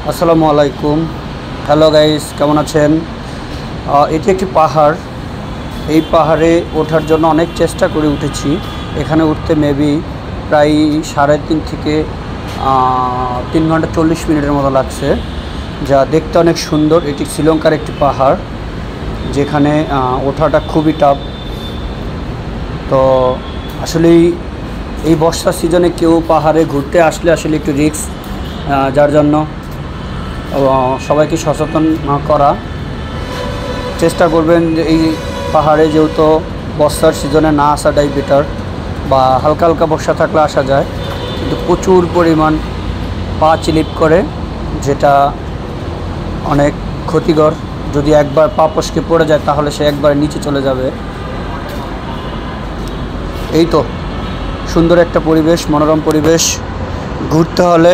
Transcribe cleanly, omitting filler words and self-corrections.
আসসালামু আলাইকুম। Hello guys, কেমন আছেন? এটি একটি পাহাড়। এই পাহাড়ে ওঠার জন্য অনেক চেষ্টা করে উঠেছি। এখানে উঠতে মেবি প্রায় 3.5 থেকে 3 ঘন্টা 40 মিনিটের মতো লাগছে, যা দেখতে অনেক সুন্দর। এটি শ্রীলঙ্কার একটি পাহাড়, যেখানে ওঠাটা খুবই টাফ। তো আসলেই এই বর্ষার সিজনে কেউ পাহাড়ে ঘুরতে আসলে আসলে একটু রিস্ক, যার জন্য সবাইকে সচেতন করা। চেষ্টা করবেন যে এই পাহাড়ে যেহেতু বর্ষার সিজনে না আসাটাই বেটার, বা হালকা হালকা বর্ষা থাকলে আসা যায়, কিন্তু প্রচুর পরিমাণ পা চিলিপ করে, যেটা অনেক ক্ষতিকর। যদি একবার পা ফসকে পড়ে যায় তাহলে সে একবার নিচে চলে যাবে। এই তো সুন্দর একটা পরিবেশ, মনোরম পরিবেশ। ঘুরতে হলে